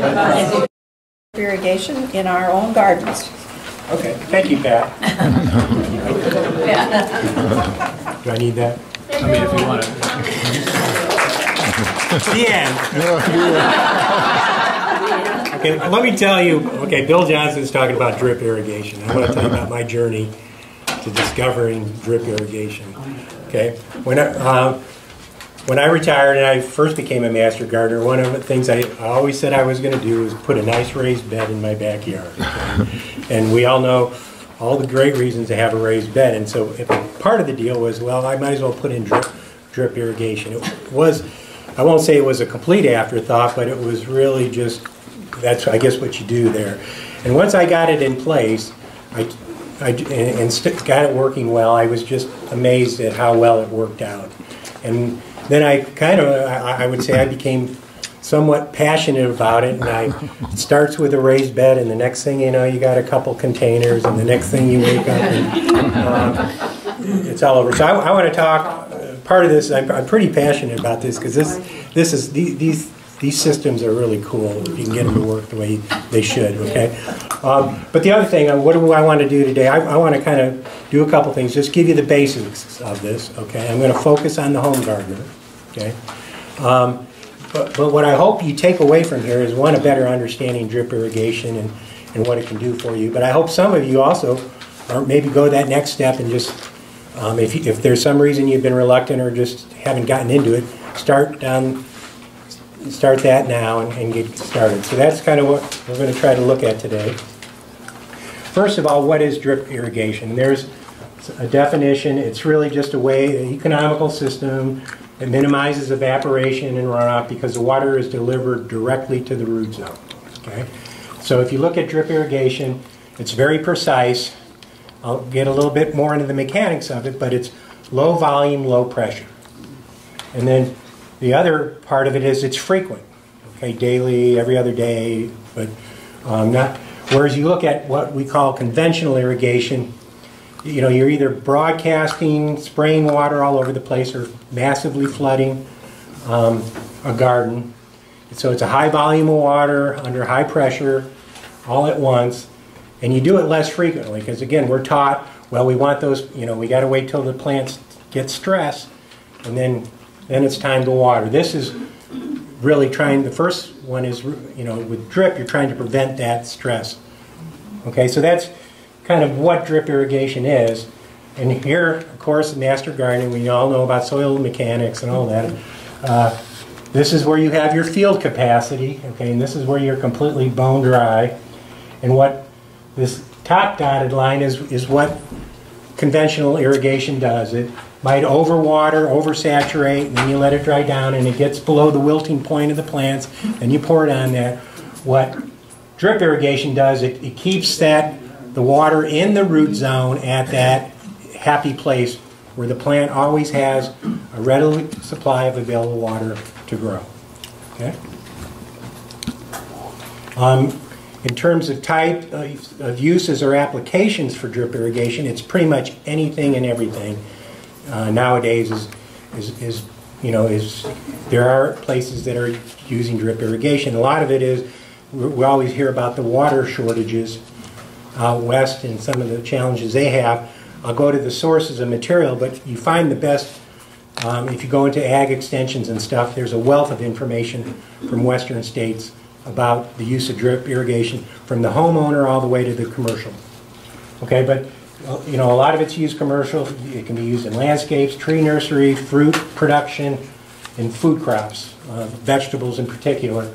about irrigation in our own gardens. Okay, thank you, Pat. Do I need that? I mean, if you want to. The end. Okay, let me tell you, okay, Bill Johnson's talking about drip irrigation. I want to tell you about my journey to discovering drip irrigation. Okay, when I retired and I first became a master gardener, one of the things I always said I was going to do was put a nice raised bed in my backyard. Okay? And we all know all the great reasons to have a raised bed. And so if part of the deal was, well, I might as well put in drip irrigation. It was, I won't say it was a complete afterthought, but it was really just, that's I guess what you do there. And once I got it in place, got it working well, I was just amazed at how well it worked out. And then I would say I became somewhat passionate about it, and it starts with a raised bed, and the next thing you know, you got a couple containers, and the next thing you wake up, and it's all over. So I want to talk, part of this, I'm pretty passionate about this, because these systems are really cool if you can get them to work the way they should, okay? But the other thing, what do I want to do today? I want to kind of do a couple things, just give you the basics of this, okay? I'm going to focus on the home gardener, okay? But what I hope you take away from here is, one, a better understanding drip irrigation and what it can do for you. But I hope some of you also, or maybe go that next step and just, if there's some reason you've been reluctant or just haven't gotten into it, start that now and get started. So that's kind of what we're going to try to look at today. First of all, what is drip irrigation? There's a definition. It's really just an economical system that minimizes evaporation and runoff because the water is delivered directly to the root zone. Okay? So if you look at drip irrigation, it's very precise. I'll get a little bit more into the mechanics of it, but it's low volume, low pressure. And then the other part of it is it's frequent, okay, daily, every other day, but not. Whereas you look at what we call conventional irrigation, you know, you're either broadcasting, spraying water all over the place, or massively flooding a garden. So it's a high volume of water under high pressure, all at once, and you do it less frequently because, again, we're taught, well, we want those, you know, we got to wait till the plants get stressed, and then it's time to water. This is really trying, the first one is, you know, with drip, you're trying to prevent that stress. Okay, so that's kind of what drip irrigation is. And here, of course, in master gardening, we all know about soil mechanics and all that. This is where you have your field capacity, okay, and this is where you're completely bone dry. And what this top dotted line is what conventional irrigation does. It might overwater, oversaturate, and then you let it dry down, and it gets below the wilting point of the plants, and you pour it on that. What drip irrigation does, it keeps the water in the root zone at that happy place where the plant always has a readily supply of available water to grow. Okay. In terms of type of uses or applications for drip irrigation, it's pretty much anything and everything. Nowadays there are places that are using drip irrigation. A lot of it is, we always hear about the water shortages out west and some of the challenges they have. I'll go to the sources of material, but you find the best, if you go into ag extensions and stuff, there's a wealth of information from western states about the use of drip irrigation from the homeowner all the way to the commercial. Okay, but you know, a lot of it's used commercial. It can be used in landscapes, tree nursery, fruit production, and food crops. Vegetables in particular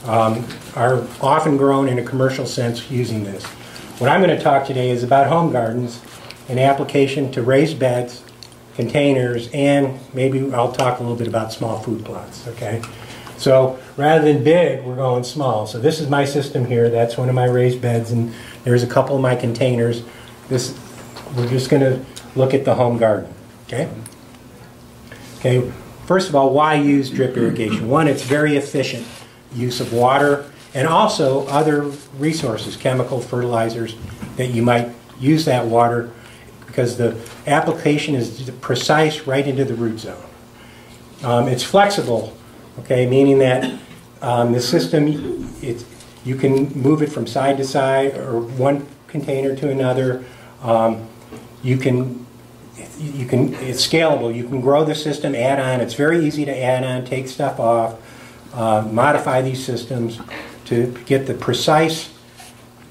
are often grown in a commercial sense using this. What I'm going to talk today is about home gardens and application to raised beds, containers, and maybe I'll talk a little bit about small food plots, okay? So rather than big, we're going small. So this is my system here. That's one of my raised beds, and there's a couple of my containers. We're just going to look at the home garden, okay? Okay, first of all, why use drip irrigation? One, it's very efficient use of water and also other resources, chemical fertilizers, that you might use that water because the application is precise right into the root zone. It's flexible, okay, meaning that the system, you can move it from side to side or one container to another. It's scalable. You can grow the system, add on. It's very easy to add on, take stuff off, modify these systems to get the precise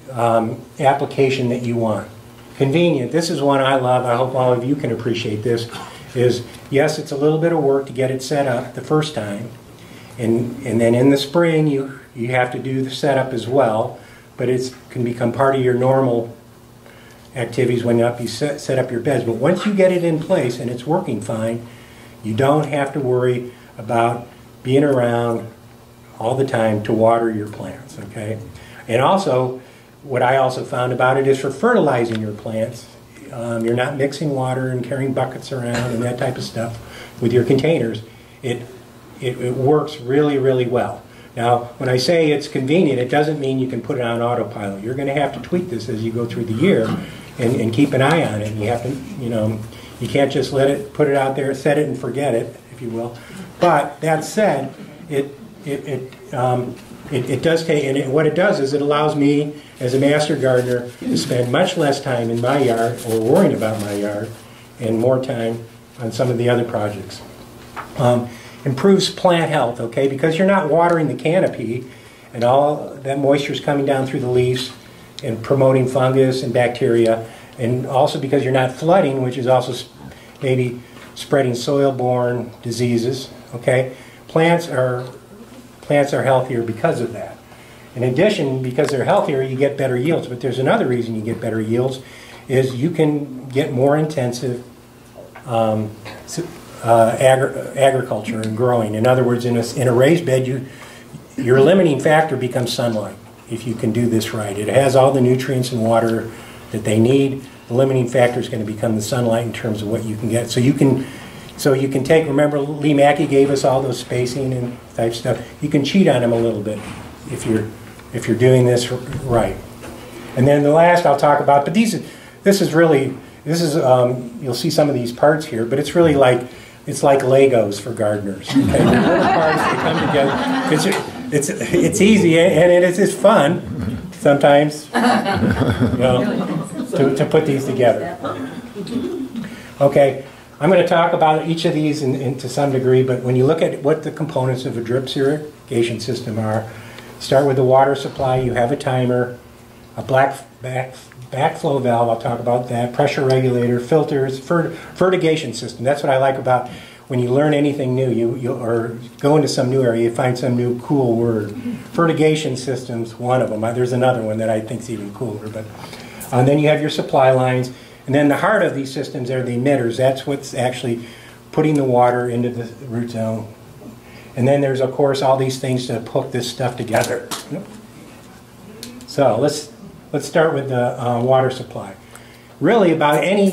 application that you want. Convenient. This is one I love. I hope all of you can appreciate this. Is yes, it's a little bit of work to get it set up the first time, and then in the spring you have to do the setup as well. But it can become part of your normal activities when you set up your beds. But once you get it in place and it's working fine, you don't have to worry about being around all the time to water your plants. Okay, and also what I also found about it is for fertilizing your plants. You're not mixing water and carrying buckets around and that type of stuff with your containers. It works really, really well. Now, when I say it's convenient, it doesn't mean you can put it on autopilot. You're going to have to tweak this as you go through the year and keep an eye on it. And you have to, you can't just put it out there, set it and forget it, if you will. But that said, it does take, and what it does is it allows me as a master gardener to spend much less time in my yard or worrying about my yard and more time on some of the other projects. Improves plant health, okay, because you're not watering the canopy and all that moisture is coming down through the leaves and promoting fungus and bacteria, and also because you're not flooding, which is also maybe spreading soil-borne diseases, okay. Plants are healthier because of that. In addition, because they're healthier, you get better yields. But there's another reason you get better yields, is you can get more intensive agriculture and growing. In other words, in a raised bed, your limiting factor becomes sunlight if you can do this right. It has all the nutrients and water that they need. The limiting factor is going to become the sunlight in terms of what you can get. So you can take, remember Lee Mackey gave us all those spacing and type stuff. You can cheat on them a little bit if you're doing this right. And then the last I'll talk about, but this is you'll see some of these parts here, but it's really like Legos for gardeners. Okay? The little parts that come together. It's easy and it's fun sometimes, to put these together. Okay. I'm going to talk about each of these to some degree, but when you look at what the components of a drip irrigation system are, start with the water supply. You have a timer, a backflow valve, I'll talk about that, pressure regulator, filters, fertigation system. That's what I like about when you learn anything new, or go into some new area, you find some new cool word. Fertigation system's one of them. There's another one that I think is even cooler. But then you have your supply lines. And then the heart of these systems are the emitters. That's what's actually putting the water into the root zone. And then there's, of course, all these things to hook this stuff together. So let's start with the water supply. Really,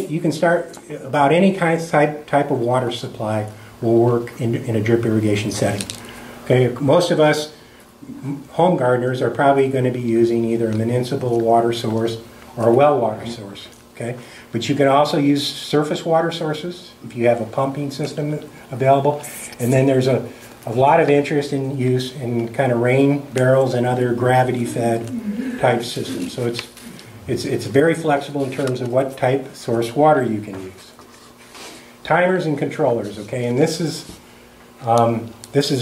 you can start about any type of water supply will work in a drip irrigation setting. Okay, most of us home gardeners are probably going to be using either a municipal water source or a well water source. Okay, but you can also use surface water sources if you have a pumping system available. And then there's a lot of interest in use in kind of rain barrels and other gravity-fed type systems. So it's very flexible in terms of what type source water you can use. Timers and controllers, okay, and this is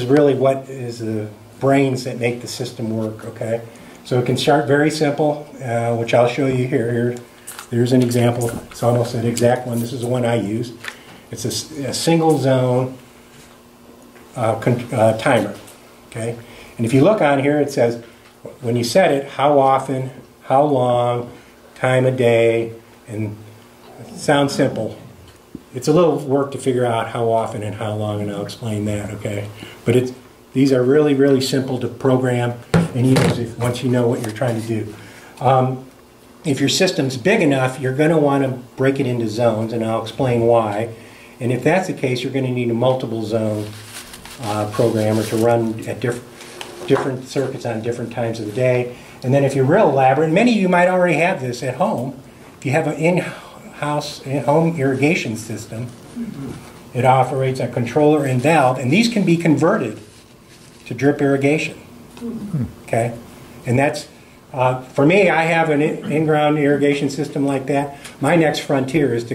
really what is the brains that make the system work, okay. So it can start very simple, which I'll show you here. There's an example. It's almost an exact one. This is the one I use. It's a single zone timer. Okay, and if you look on here, it says when you set it, how often, how long, time of day, and it sounds simple. It's a little work to figure out how often and how long, and I'll explain that. Okay, but these are really, really simple to program and use once you know what you're trying to do. If your system's big enough, you're going to want to break it into zones, and I'll explain why. And if that's the case, you're going to need a multiple zone programmer to run at different circuits on different times of the day. And then if you're real elaborate, many of you might already have this at home. If you have an in-home irrigation system, it operates a controller and valve, and these can be converted to drip irrigation. Okay, and that's for me. I have an in-ground irrigation system like that. My next frontier is to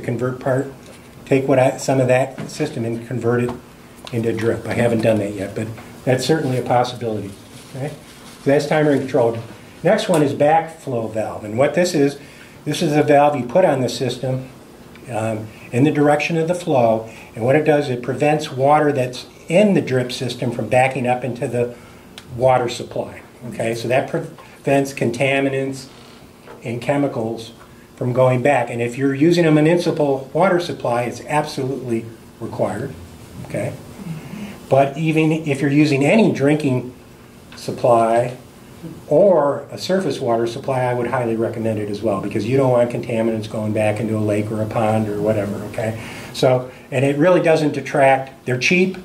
take some of that system and convert it into drip. I haven't done that yet, but that's certainly a possibility. Okay, so that's timer and control. Next one is backflow valve, and what this is a valve you put on the system in the direction of the flow, and what it does, it prevents water that's in the drip system from backing up into the water supply. Okay, so that prevents contaminants and chemicals from going back. And if you're using a municipal water supply, it's absolutely required. Okay, but even if you're using any drinking supply or a surface water supply, I would highly recommend it as well, because you don't want contaminants going back into a lake or a pond or whatever. Okay, so, and it really doesn't detract. They're cheap,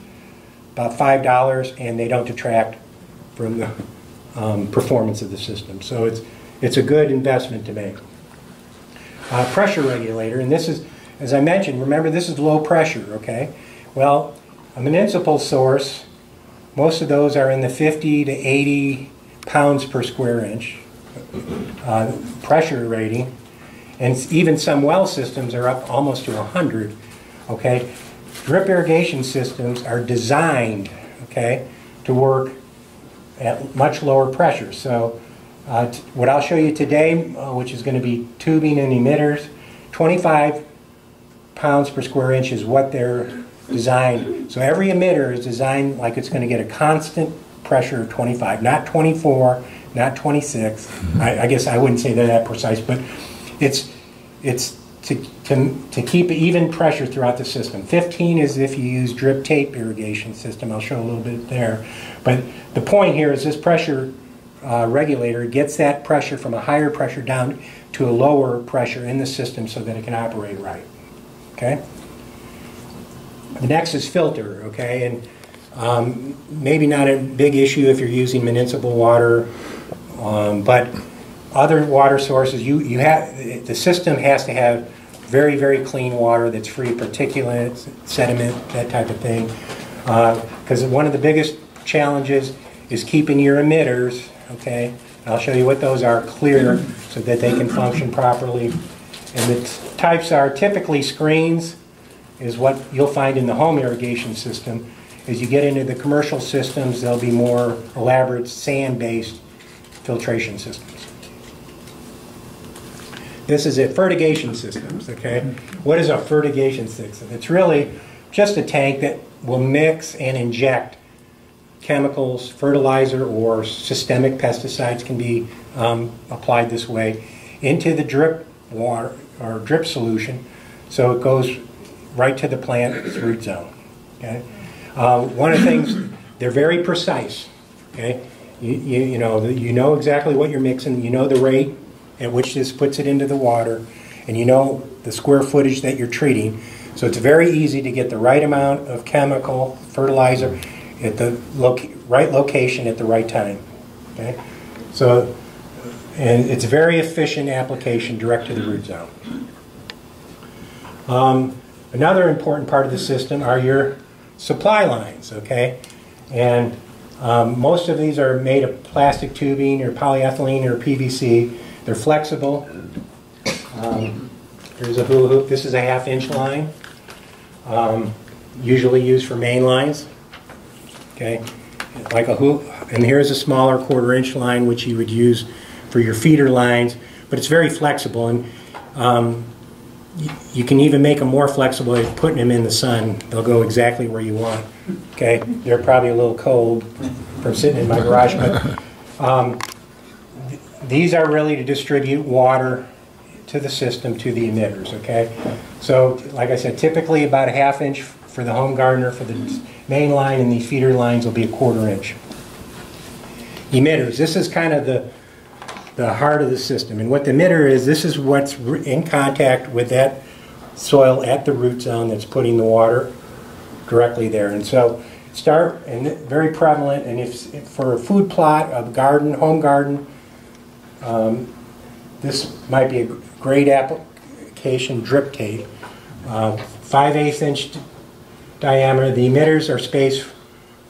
about $5, and they don't detract from the performance of the system. So it's a good investment to make. Pressure regulator, and this is, as I mentioned, remember this is low pressure. Okay, well, a municipal source, most of those are in the 50 to 80 pounds per square inch pressure rating, and even some well systems are up almost to 100. Okay, drip irrigation systems are designed, okay, to work at much lower pressure. So what I'll show you today, which is going to be tubing and emitters, 25 pounds per square inch is what they're designed. So every emitter is designed like it's going to get a constant pressure of 25, not 24, not 26. I guess I wouldn't say they're that precise, but it's to keep even pressure throughout the system. 15 is if you use drip tape irrigation system. I'll show a little bit there. But the point here is this pressure regulator gets that pressure from a higher pressure down to a lower pressure in the system so that it can operate right. Okay? The next is filter, okay? And maybe not a big issue if you're using municipal water, but other water sources, the system has to have very, very clean water that's free of particulates, sediment, that type of thing. Because one of the biggest challenges is keeping your emitters, okay, I'll show you what those are, clear so that they can function properly. And the types are typically screens, is what you'll find in the home irrigation system. As you get into the commercial systems, there'll be more elaborate sand-based filtration systems. This is it, fertigation systems, okay? What is a fertigation system? It's really just a tank that will mix and inject chemicals, fertilizer, or systemic pesticides can be applied this way into the drip water or drip solution, so it goes right to the plant's root zone. Okay, one of the things, they're very precise. Okay, you know exactly what you're mixing. You know the rate at which this puts it into the water, and you know the square footage that you're treating. So it's very easy to get the right amount of chemical fertilizer at the right location at the right time. Okay, so and it's a very efficient application direct to the root zone. Another important part of the system are your supply lines. Okay, and most of these are made of plastic tubing or polyethylene or PVC. They're flexible. Here's a hula hoop. This is a 1/2-inch line, usually used for main lines. Okay, like a hoop. And here's a smaller 1/4-inch line, which you would use for your feeder lines. But it's very flexible, and you can even make them more flexible by putting them in the sun. They'll go exactly where you want. Okay, they're probably a little cold from sitting in my garage, but these are really to distribute water to the system, to the emitters. Okay, so like I said, typically about a 1/2-inch for the home gardener. For the main line, and these feeder lines will be a 1/4-inch. Emitters. This is kind of the heart of the system. And what the emitter is, this is what's in contact with that soil at the root zone that's putting the water directly there. And so and very prevalent, and if for a food plot, a garden, home garden, this might be a great application, drip tape. 5/8-inch diameter. The emitters are spaced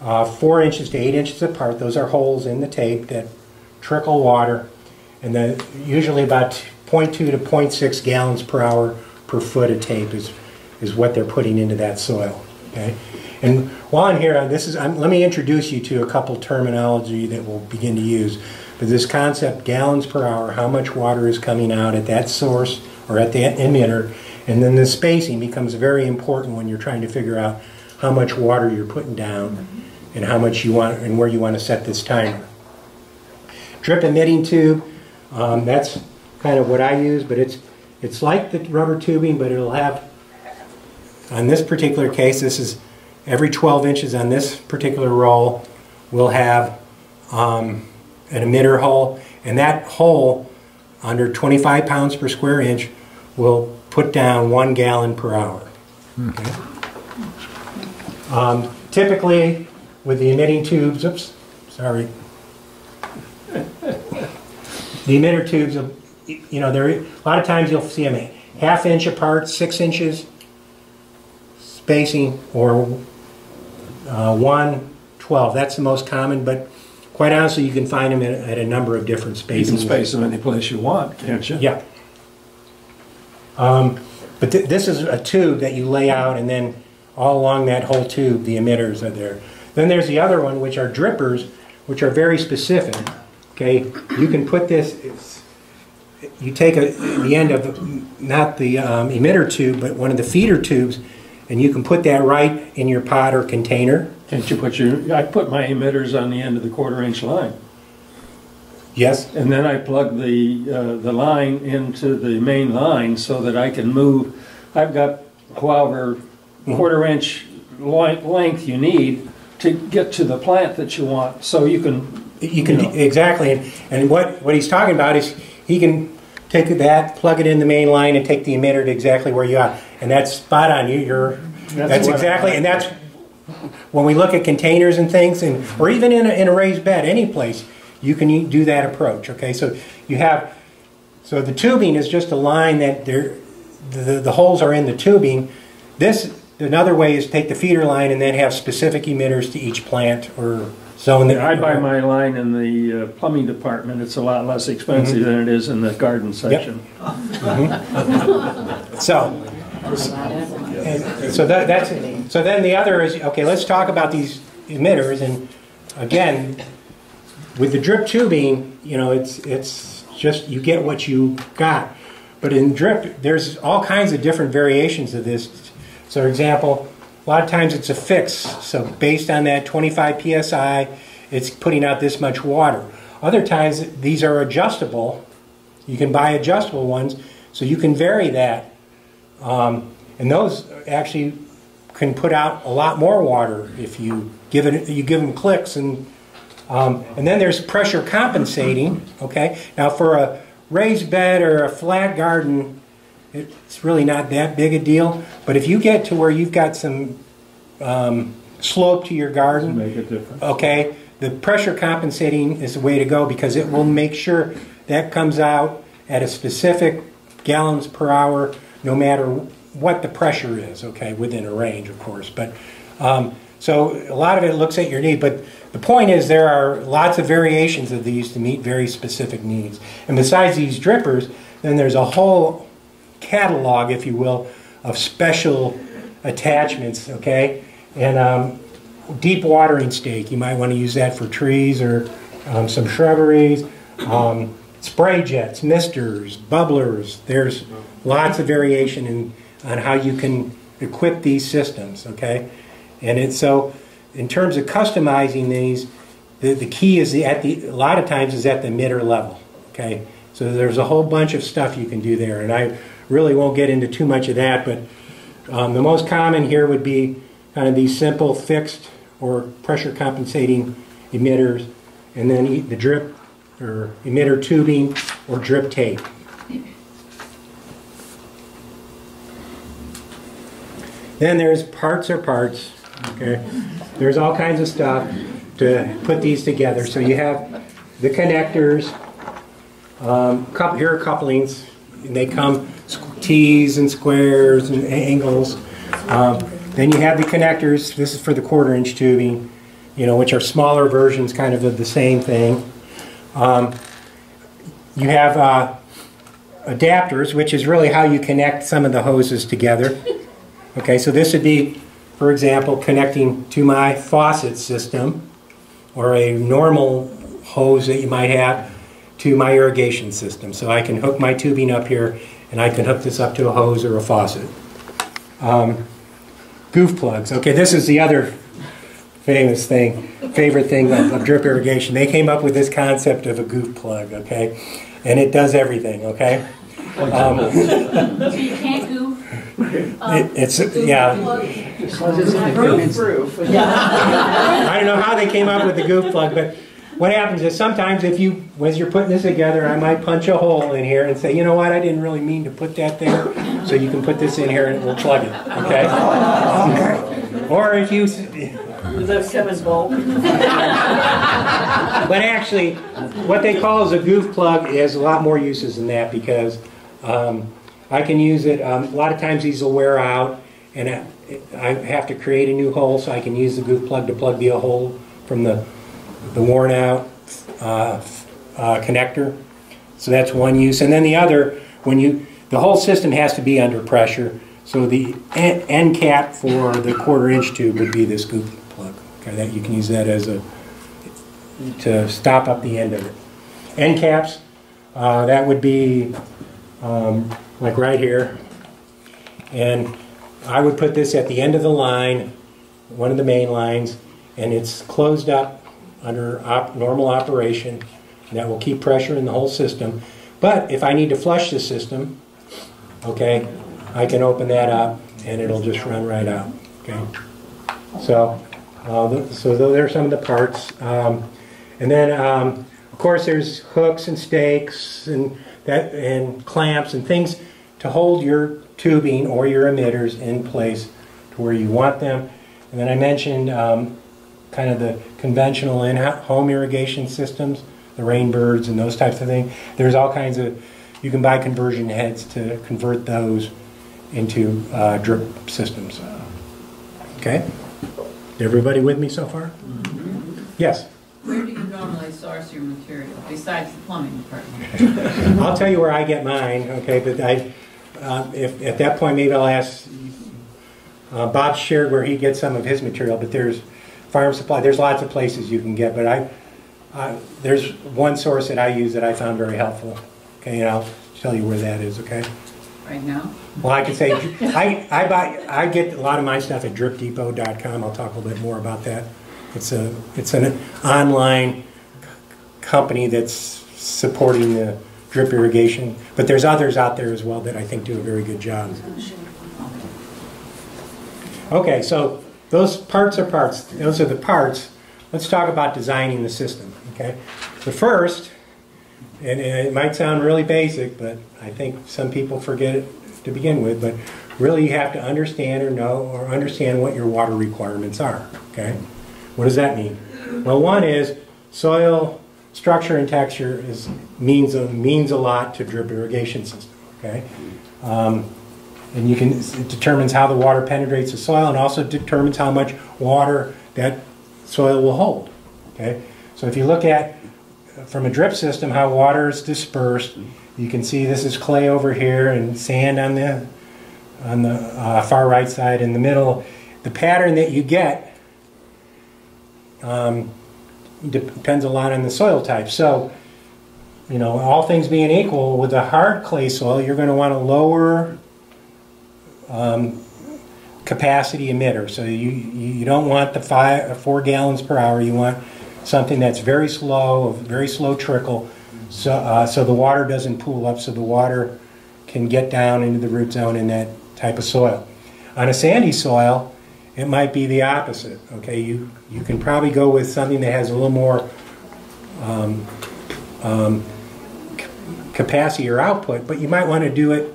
4 inches to 8 inches apart. Those are holes in the tape that trickle water, and then usually about 0.2 to 0.6 gallons per hour per foot of tape is what they're putting into that soil. Okay, and while I'm here, let me introduce you to a couple terminology that we'll begin to use. But this concept, gallons per hour, how much water is coming out at that source or at that emitter, and then the spacing becomes very important when you're trying to figure out how much water you're putting down and how much you want and where you want to set this timer. Drip emitting tube, that's kind of what I use, but it's like the rubber tubing, but it'll have, on this particular case, this is every 12 inches on this particular roll will have an emitter hole, and that hole under 25 pounds per square inch will put down 1 gallon per hour. Okay? Typically, with the emitting tubes, the emitter tubes, you know, a lot of times you'll see them 1/2 inch apart, 6 inches spacing, or 1/12. That's the most common, but quite honestly, you can find them at a number of different spacings. You can space them any place you want, can't you? Yeah. But this is a tube that you lay out, and then all along that whole tube, the emitters are there. Then there's the other one, which are drippers, which are very specific. Okay, you can put this. You take the end of not the emitter tube, but one of the feeder tubes, and you can put that right in your pot or container. Can't you put I put my emitters on the end of the 1/4 inch line. Yes. And then I plug the line into the main line so that I can move. I've got however 1/4 inch length you need to get to the plant that you want. So you can exactly. And what he's talking about is he can take that, plug it in the main line, and take the emitter to exactly where you are. And that's spot on. That's exactly, and that's when we look at containers and things, or even in a raised bed, any place, you can do that approach. Okay, so so the tubing is just a line that the holes are in the tubing. Another way is take the feeder line and then have specific emitters to each plant or zone. I buy my line in the plumbing department. It's a lot less expensive than it is in the garden section. Yep. So then the other is, okay, let's talk about these emitters. And again, with the drip tubing, you know, it's just you get what you got. But in drip, there's all kinds of different variations of this. So, for example, a lot of times it's a fix. So based on that 25 psi, it's putting out this much water. Other times these are adjustable. You can buy adjustable ones, so you can vary that. And those actually can put out a lot more water if you give them clicks. And then there's pressure compensating. Okay, now for a raised bed or a flat garden, it's really not that big a deal. But if you get to where you've got some slope to your garden, make a difference. Okay, the pressure compensating is the way to go, because it will make sure that comes out at a specific gallons per hour, no matter what the pressure is. Okay, within a range, of course. But so a lot of it looks at your need. But the point is, there are lots of variations of these to meet very specific needs. And besides these drippers, then there's a whole catalog, if you will, of special attachments. Okay, and deep watering stake, you might want to use that for trees or some shrubberies. Spray jets, misters, bubblers. There's lots of variation on how you can equip these systems. Okay, and so in terms of customizing these, the key is a lot of times is at the emitter level. Okay, so there's a whole bunch of stuff you can do there, and I really won't get into too much of that. But the most common here would be kind of these simple fixed or pressure compensating emitters, and then the drip or emitter tubing or drip tape. Then there's parts. Okay, there's all kinds of stuff to put these together. So you have the connectors. Here are couplings, and they come T's and squares and angles. Then you have the connectors. This is for the 1/4 inch tubing. which are smaller versions kind of the same thing. You have adapters, which is really how you connect some of the hoses together. Okay, so this would be, for example, connecting to my faucet system, or a normal hose that you might have to my irrigation system. So I can hook my tubing up here, and I can hook this up to a hose or a faucet. Goof plugs. Okay, this is the other favorite thing of drip irrigation. They came up with this concept of a goof plug, okay? And it does everything, okay? So you can't goof? Yeah. Proof. I don't know how they came up with the goof plug, but what happens is sometimes as you're putting this together, I might punch a hole in here and say, you know what, I didn't really mean to put that there, so you can put this in here and it will plug it, okay? Or if you... Those Kevin's bulb. But actually, what they call as a goof plug is a lot more uses than that, because I can use it, a lot of times these will wear out, and I have to create a new hole, so I can use the goof plug to plug the hole from the worn out connector. So that's one use. And then the other, the whole system has to be under pressure, so the end cap for the 1/4 inch tube would be this goof plug. Okay, that you can use that as to stop up the end of it. End caps, that would be like right here, and I would put this at the end of the line, one of the main lines, and it's closed up under normal operation, and that will keep pressure in the whole system. But if I need to flush the system, okay, I can open that up and it'll just run right out. Okay, so those are some of the parts, and then of course there's hooks and stakes and clamps and things to hold your tubing or your emitters in place to where you want them. And then I mentioned kind of the conventional in-home irrigation systems, the rainbirds and those types of things. There's all kinds of, you can buy conversion heads to convert those into drip systems. Okay? Everybody with me so far? Mm-hmm. Yes? Where do you normally source your material, besides the plumbing department? I'll tell you where I get mine, okay, but if at that point maybe I'll ask, Bob shared where he gets some of his material, but there's farm supply, there's lots of places you can get, but there's one source that I use that I found very helpful, okay, and I'll tell you where that is, okay? Right now? Well, I can say, I get a lot of my stuff at dripdepot.com. I'll talk a little bit more about that. It's an online company that's supporting the drip irrigation, but there's others out there as well that I think do a very good job. Okay, so those parts are parts. Those are the parts. Let's talk about designing the system. Okay, the first, and it might sound really basic, but I think some people forget it to begin with, but really you have to understand or know or understand what your water requirements are. Okay, what does that mean? Well, one is soil structure and texture means a lot to drip irrigation system. Okay, and it determines how the water penetrates the soil, and also determines how much water that soil will hold. Okay, so if you look at from a drip system how water is dispersed, you can see this is clay over here and sand on the far right side. In the middle, the pattern that you get depends a lot on the soil type. So, you know, all things being equal, with a hard clay soil, you're going to want a lower capacity emitter. So you don't want the 4 gallons per hour. You want something that's very slow, a very slow trickle, so the water doesn't pool up, so the water can get down into the root zone in that type of soil. On a sandy soil, it might be the opposite. Okay, you can probably go with something that has a little more capacity or output, but you might want to do it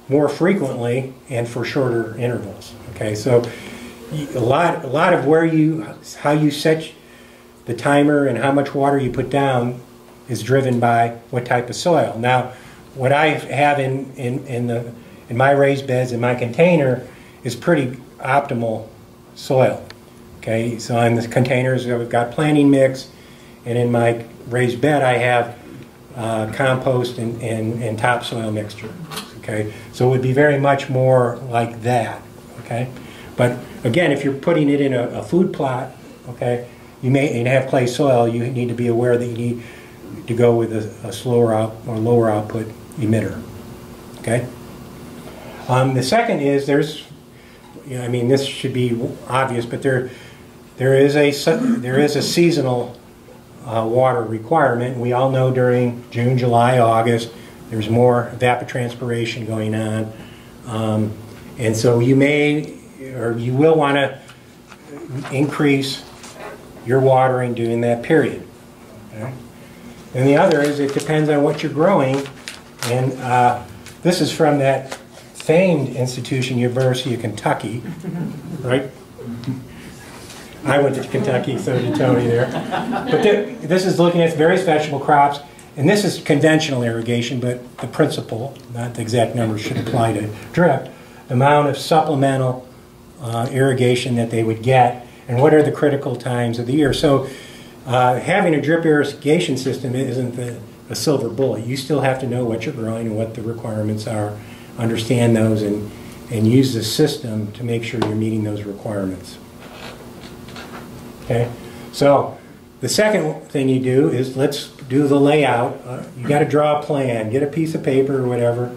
more frequently and for shorter intervals. Okay, so a lot of how you set the timer and how much water you put down is driven by what type of soil. Now, what I have in my raised beds in my container is pretty optimal soil. Okay, so in the containers we've got planting mix, and in my raised bed I have compost and topsoil mixture. Okay, so it would be very much more like that. Okay, but again, if you're putting it in a food plot, okay, you may have clay soil. You need to be aware that you need to go with a slower or lower output emitter. Okay. The second is I mean, this should be obvious, but there is a seasonal water requirement. We all know during June, July, August, there's more evapotranspiration going on, and so you will want to increase your watering during that period. Okay? And the other is it depends on what you're growing, and this is from that famed institution, University of Kentucky, right? I went to Kentucky, so did Tony there. But this is looking at various vegetable crops, and this is conventional irrigation, but the principle, not the exact numbers, should apply to drip. The amount of supplemental irrigation that they would get, and what are the critical times of the year. So having a drip irrigation system isn't a silver bullet. You still have to know what you're growing and what the requirements are, understand those, and use the system to make sure you're meeting those requirements. Okay, so the second thing you do is let's do the layout. You got to draw a plan, get a piece of paper or whatever,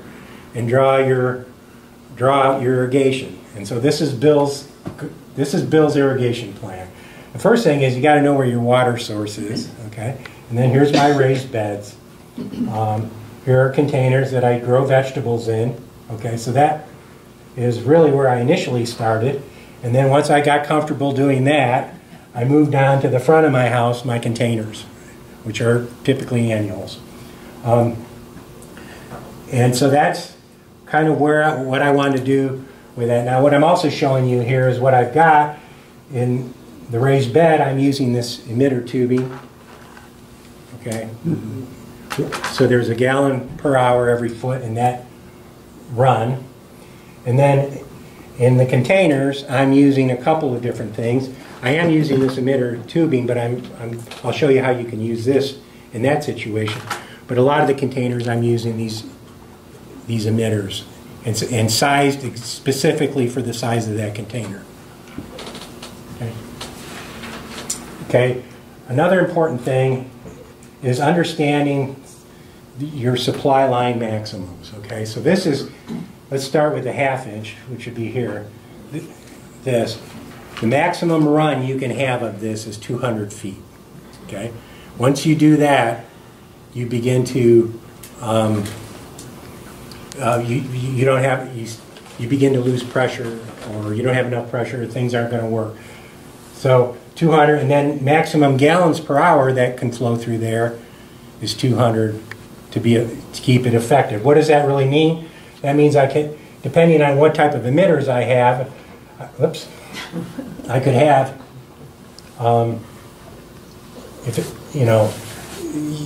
and draw out your irrigation. And so this is Bill's irrigation plan. The first thing is you got to know where your water source is. Okay, and then here's my raised beds. Here are containers that I grow vegetables in. Okay, so that is really where I initially started. And then once I got comfortable doing that, I moved on to the front of my house, my containers, which are typically annuals. And so that's kind of what I wanted to do with that. Now what I'm also showing you here is what I've got in the raised bed. I'm using this emitter tubing. Okay. So there's a gallon per hour every foot in that run. And then in the containers, I'm using a couple of different things. I am using this emitter tubing, but I'll show you how you can use this in that situation. But a lot of the containers, I'm using these emitters and sized specifically for the size of that container. Okay. Okay. Another important thing is understanding your supply line maximums. Okay, so this is, let's start with the 1/2 inch, which would be here. This. The maximum run you can have of this is 200 feet. Okay, once you do that, you begin to you begin to lose pressure, or you don't have enough pressure. Things aren't going to work. So 200, and then maximum gallons per hour that can flow through there is 200 to keep it effective. What does that really mean? That means I can, depending on what type of emitters I have, whoops. I could have,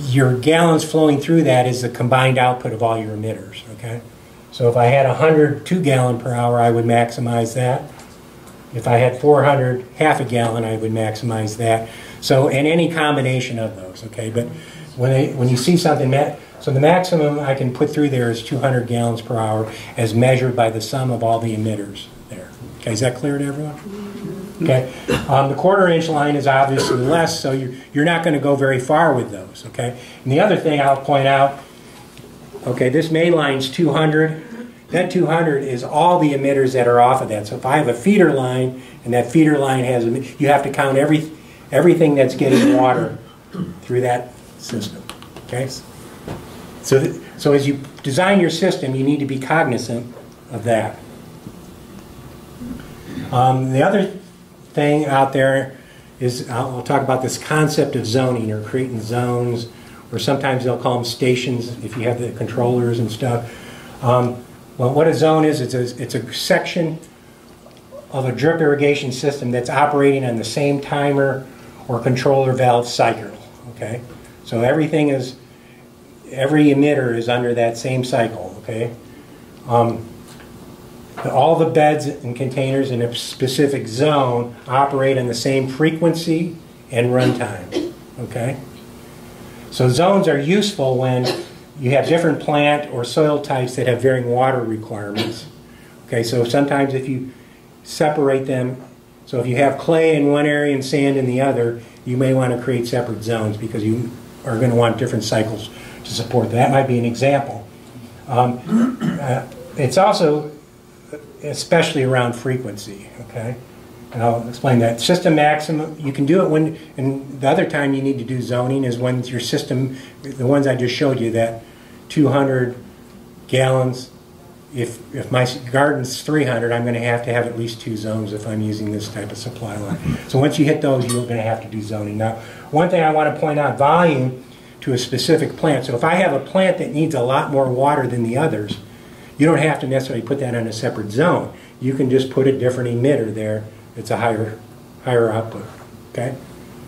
your gallons flowing through that is the combined output of all your emitters, okay? So if I had 100 2-gallon per hour, I would maximize that. If I had 400 1/2 a gallon, I would maximize that. So, and any combination of those, okay? But when you see something, so the maximum I can put through there is 200 gallons per hour as measured by the sum of all the emitters there. Okay, is that clear to everyone? Okay, the 1/4 inch line is obviously less, so you're not going to go very far with those, okay? And the other thing I'll point out, okay, this main line's 200. That 200 is all the emitters that are off of that. So if I have a feeder line, and that feeder line has, you have to count everything that's getting water through that system, okay? So as you design your system, you need to be cognizant of that. The other thing out there is, I'll talk about this concept of zoning, or creating zones, or sometimes they'll call them stations if you have the controllers and stuff. Well, what a zone is, it's a section of a drip irrigation system that's operating on the same timer or controller valve cycle, okay? So every emitter is under that same cycle, okay? all the beds and containers in a specific zone operate on the same frequency and runtime, okay? So zones are useful when you have different plant or soil types that have varying water requirements. Okay, so sometimes if you separate them, so if you have clay in one area and sand in the other, you may want to create separate zones because you are going to want different cycles to support that. That might be an example. It's also especially around frequency, okay? And I'll explain that. System maximum, you can do it when, and the other time you need to do zoning is when your system, the ones I just showed you, that 200 gallons, if my garden's 300, I'm going to have at least 2 zones if I'm using this type of supply line. So once you hit those, you're going to have to do zoning. Now, one thing I want to point out, volume to a specific plant. So if I have a plant that needs a lot more water than the others, you don't have to necessarily put that on a separate zone. You can just put a different emitter there. It's a higher output, okay?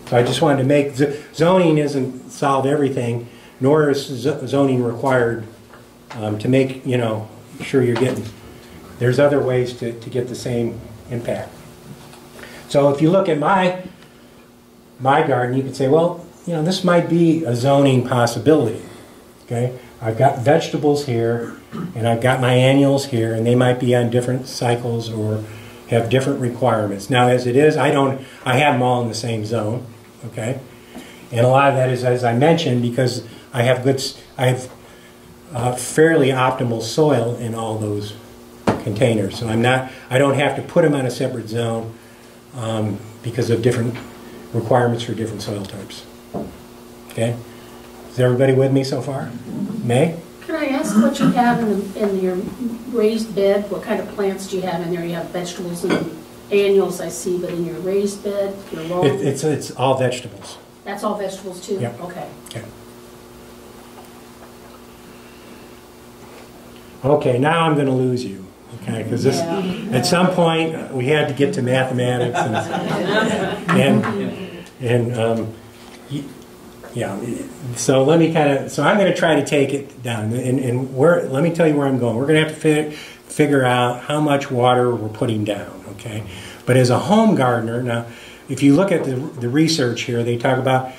So I just wanted to make, zoning isn't solve everything, nor is zoning required to make, you know, sure you're getting, there's other ways to get the same impact. So if you look at my garden, you can say, well, you know, this might be a zoning possibility, okay? I've got vegetables here, and I've got my annuals here, and they might be on different cycles or have different requirements. Now, as it is, I have them all in the same zone, okay? And a lot of that is, as I mentioned, because I have fairly optimal soil in all those containers. So I don't have to put them on a separate zone because of different requirements for different soil types. Okay? Is everybody with me so far? May? Can I ask what you have in your raised bed? What kind of plants do you have in there? You have vegetables and annuals, I see, but in your raised bed, your lawn? It's all vegetables. That's all vegetables too? Yep. Okay. Okay. Okay, now I'm going to lose you. Okay, because at some point we had to get to mathematics yeah. So let me I'm going to try to take it down, and let me tell you where I'm going. We're going to have to figure out how much water we're putting down. Okay, but as a home gardener, now if you look at the research here, they talk about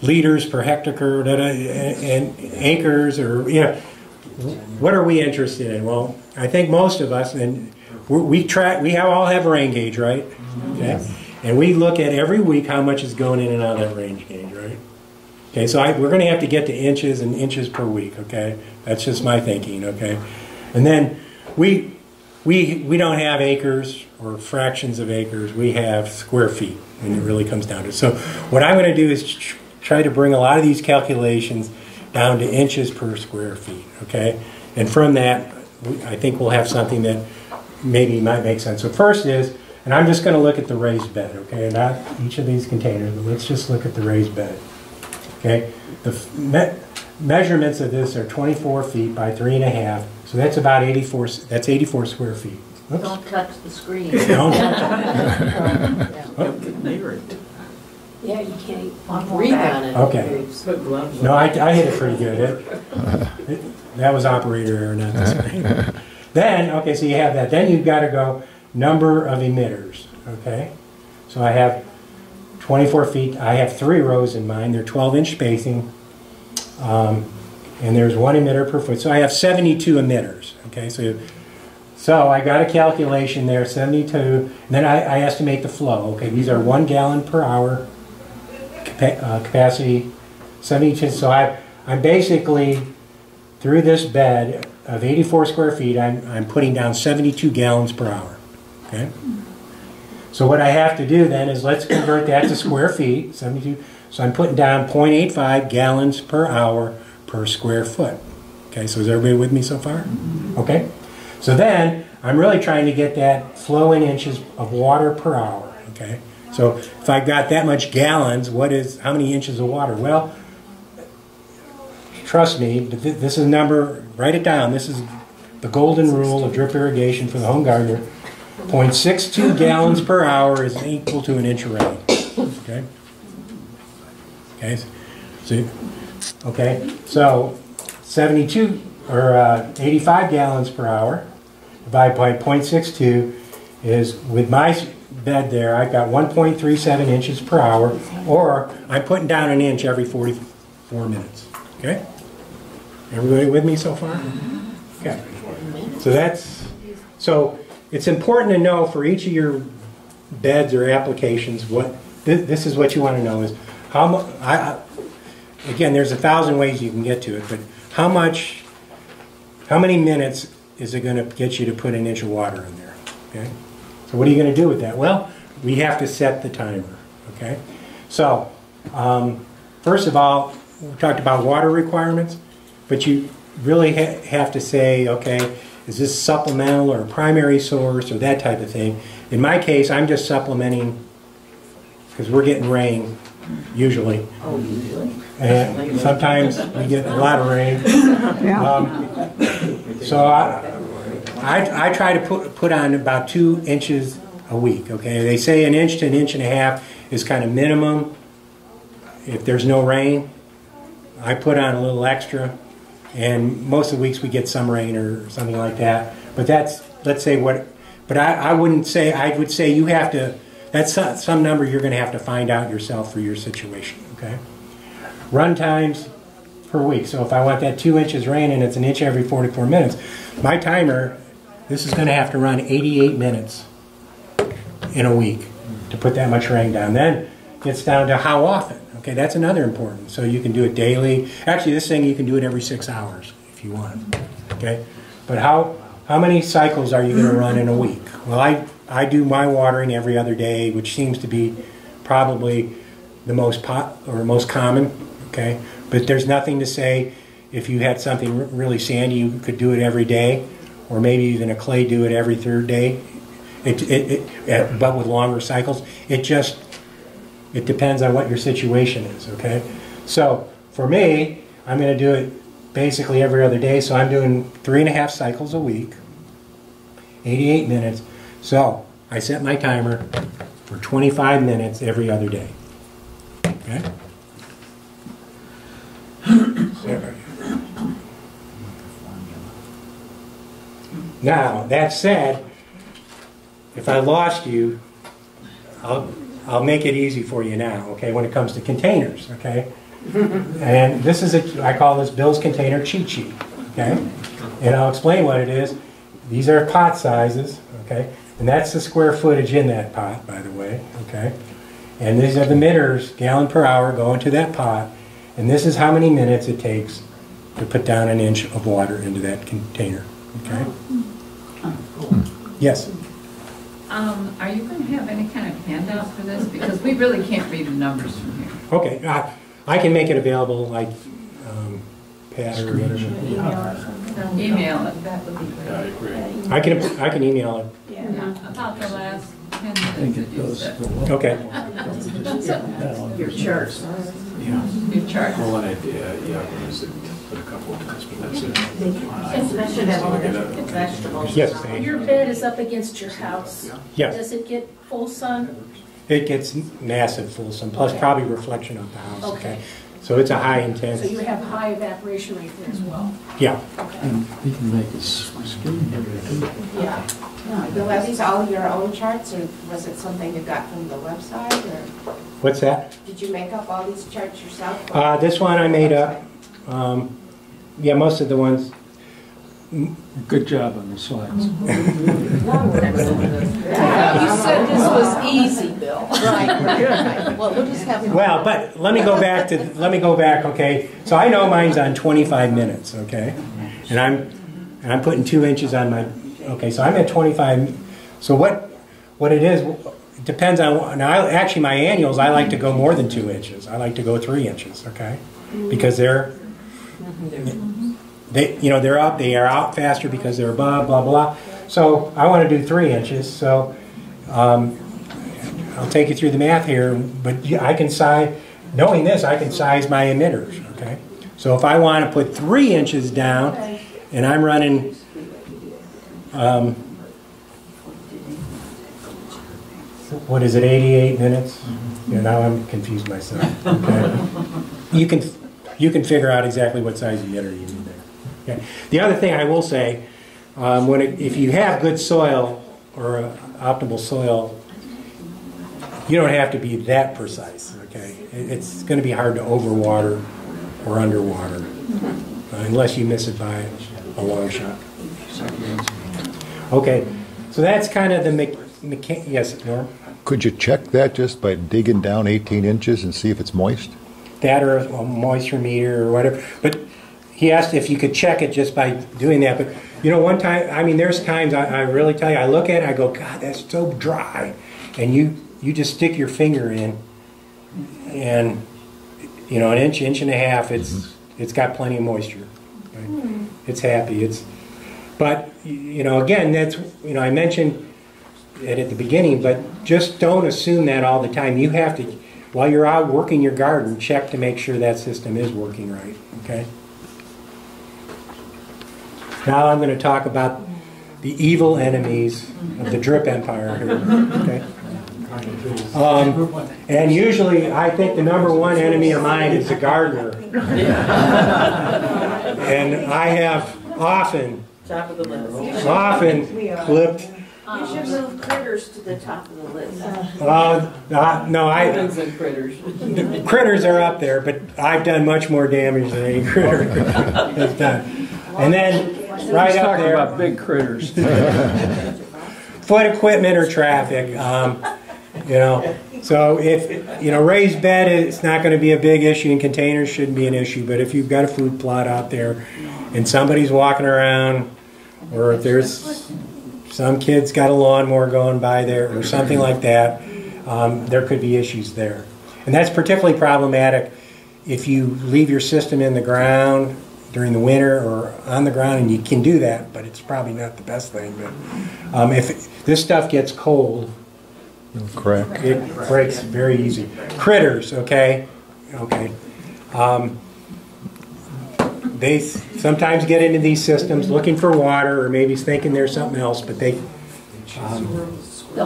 liters per hectare and acres, or you know. What are we interested in? Well, I think most of us, and we all have a rain gauge, right? Okay. And we look at every week how much is going in and out of that range gauge, right? Okay, so we're going to have to get to inches and inches per week, okay? That's just my thinking, okay? And then we don't have acres or fractions of acres. We have square feet when it really comes down to it. So what I'm going to do is try to bring a lot of these calculations down to inches per square feet, okay? And from that, I think we'll have something that maybe might make sense. So first is, and I'm just going to look at the raised bed, okay? Not each of these containers, but let's just look at the raised bed, okay? The measurements of this are 24 feet by 3.5, so that's about 84 square feet. Oops. Don't touch the screen. Don't touch it. Yeah, you can't Breathe on it. Okay. No, I hit it pretty good. That was operator error, not the screen. Then, okay, so you have that. Then you've got to go number of emitters, okay? So I have 24 feet. I have 3 rows in mine. They're 12-inch spacing. And there's 1 emitter per foot. So I have 72 emitters, okay? So I got a calculation there, 72. And then I estimate the flow. Okay, these are 1 gallon per hour capacity, 72. So I'm basically, through this bed of 84 square feet, I'm putting down 72 gallons per hour. Okay. So what I have to do then is let's convert that to square feet, 72. So I'm putting down 0.85 gallons per hour per square foot. Okay, so is everybody with me so far? Okay. So then I'm really trying to get that flow in inches of water per hour. Okay. So if I've got that much gallons, how many inches of water? Well, trust me, this is a number, write it down. This is the golden rule of drip irrigation for the home gardener. 0.62 gallons per hour is equal to an inch of rain. Okay? Okay, so 72 or 85 gallons per hour divided by 0.62 is, with my bed there, I've got 1.37 inches per hour, or I'm putting down an inch every 44 minutes. Okay? Everybody with me so far? Okay. So it's important to know for each of your beds or applications what this is what you want to know is how much. Again, there's 1,000 ways you can get to it, but how many minutes is it going to get you to put an inch of water in there? Okay. So what are you going to do with that? Well, we have to set the timer. Okay. So first of all, we talked about water requirements, but you really have to say, okay, is this supplemental or a primary source or that type of thing? In my case, I'm just supplementing because we're getting rain usually. Oh, usually? And sometimes we get a lot of rain. So I try to put on about 2 inches a week. Okay, they say an inch to an inch and a half is kind of minimum. If there's no rain, I put on a little extra. And most of the weeks we get some rain or something like that. But that's, let's say what, but I wouldn't say, I would say you have to, that's some number you're going to have to find out yourself for your situation, okay? Run times per week. So if I want that 2 inches rain and it's an inch every 44 minutes, my timer, this is going to have to run 88 minutes in a week to put that much rain down. Then it's down to how often. Okay, that's another important. So you can do it daily. Actually, this thing you can do it every 6 hours if you want. Okay, but how many cycles are you going to run in a week? Well, I do my watering every other day, which seems to be probably the most common. Okay, but there's nothing to say if you had something really sandy, you could do it every day, or maybe even a clay do it every third day. But with longer cycles, it depends on what your situation is, okay? So, for me, I'm going to do it basically every other day, so I'm doing 3.5 cycles a week, 88 minutes. So, I set my timer for 25 minutes every other day, okay? Now, that said, if I lost you, I'll make it easy for you now, okay, when it comes to containers, okay? And this is, I call this Bill's Container Cheat Sheet, okay? And I'll explain what it is. These are pot sizes, okay? And that's the square footage in that pot, by the way, okay? And these are the meters, gallon per hour, going to that pot. And this is how many minutes it takes to put down an inch of water into that container, okay? Yes? Are you going to have any kind of handout for this? Because we really can't read the numbers from here. Okay, I can make it available like Pat or whatever. Email it, that would be great. I can email it. Yeah, about the last 10 minutes that you said. Okay. Your charts. Your chart. Well, an idea, put a couple of times, but that's it. That should have all the vegetables. Yes. Your bed is up against your house. Yes. Does it get full sun? It gets massive full sun, plus probably reflection of the house. Okay. So it's a high So intensity. you have high evaporation rate there as well? Yeah. And he can make his screen bigger too. Yeah. Bill, are these all your own charts, or was it something you got from the website, or What's that? did you make up all these charts yourself? This one I made up. Yeah, most of the ones. Good job on the slides. You said this was easy, Bill. Right. Well, we'll just have. Well, but let me go back. Okay. So I know mine's on 25 minutes. Okay, and I'm putting 2 inches on my. Okay, so I'm at 25. So what it is depends on. Now, actually, my annuals I like to go more than 2 inches. I like to go 3 inches. Okay, because they're up. They are out faster because they're above. Blah blah. So I want to do 3 inches. So. I'll take you through the math here, but I can size, knowing this, I can size my emitters, okay? So if I want to put 3 inches down, and I'm running, what is it, 88 minutes? Yeah, now I'm confused myself, okay? You can figure out exactly what size emitter you need there. Okay. The other thing I will say, if you have good soil or optimal soil, you don't have to be that precise, okay? It's going to be hard to overwater or underwater, unless you miss it by a long shot. Okay, so that's kind of the yes, Norm? Could you check that just by digging down 18 inches and see if it's moist? That or a moisture meter or whatever. But he asked if you could check it just by doing that. But, you know, one time, I mean, there's times I really tell you, I look at it, I go, God, that's so dry. And you just stick your finger in, and, you know, an inch and a half, it's got plenty of moisture. Right? It's happy. But, you know, again, that's, you know, I mentioned it at the beginning, but just don't assume that all the time. You have to, while you're out working your garden, check to make sure that system is working right, okay? Now I'm going to talk about the evil enemies of the drip empire here, okay? And usually I think the number one enemy of mine is the gardener. And I have often clipped. You should move critters to the top of the list. The critters are up there, but I've done much more damage than any critter has done. And then right up there, about big critters. foot equipment or traffic. You know, so if you know raised bed, it's not going to be a big issue, and containers shouldn't be an issue. But if you've got a food plot out there, and somebody's walking around, or if there's some kid's got a lawnmower going by there, or something like that, there could be issues there. And that's particularly problematic if you leave your system in the ground during the winter or on the ground, and you can do that, but it's probably not the best thing. But if this stuff gets cold, Correct. it breaks very easy. Critters, okay? Okay. They sometimes get into these systems looking for water or maybe thinking there's something else, but they'll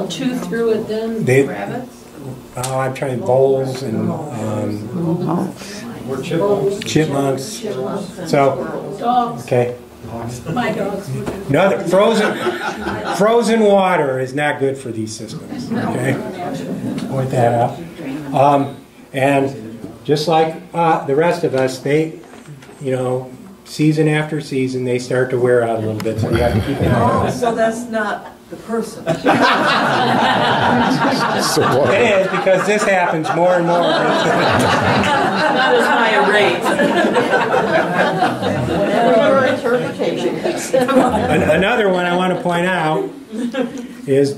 chew through it then, rabbits? I'm trying voles and chipmunks. So, Dogs. okay. My dogs would do. No, frozen water is not good for these systems. Okay, point that out. And just like the rest of us, they, you know, season after season, they start to wear out a little bit. So you have to keep an eye on it. So that's not the person. It is, because this happens more and more. Not as high a rate. Whatever your interpretation is. Another one I want to point out is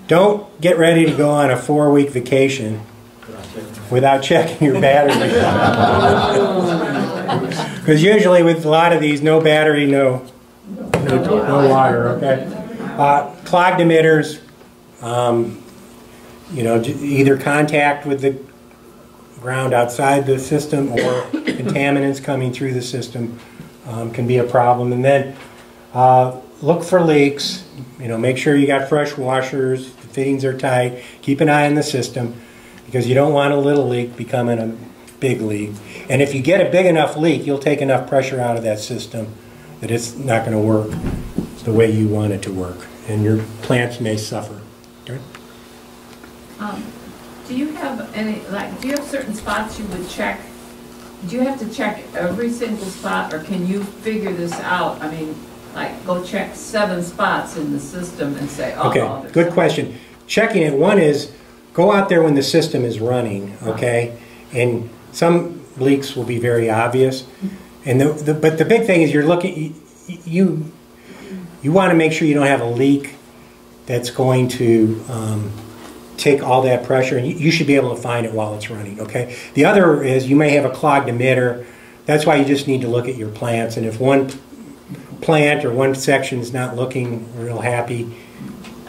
don't get ready to go on a 4-week vacation without checking your battery. Because usually with a lot of these, no battery, no water, okay? Clogged emitters, you know, either contact with the ground outside the system or contaminants coming through the system can be a problem. And then look for leaks. You know, make sure you got fresh washers, the fittings are tight. Keep an eye on the system because you don't want a little leak becoming a big leak. And if you get a big enough leak, you'll take enough pressure out of that system that it's not going to work the way you want it to work, and your plants may suffer. Okay? Do you have any, like, do you have certain spots you would check? Do you have to check every single spot, or can you figure this out? I mean, like, go check 7 spots in the system and say, oh, okay, good question. Checking it, one is, go out there when the system is running, okay? And some leaks will be very obvious. And but the big thing is you're looking, you want to make sure you don't have a leak that's going to take all that pressure, and you should be able to find it while it's running, okay? The other is you may have a clogged emitter. That's why you just need to look at your plants, and if one plant or one section is not looking real happy,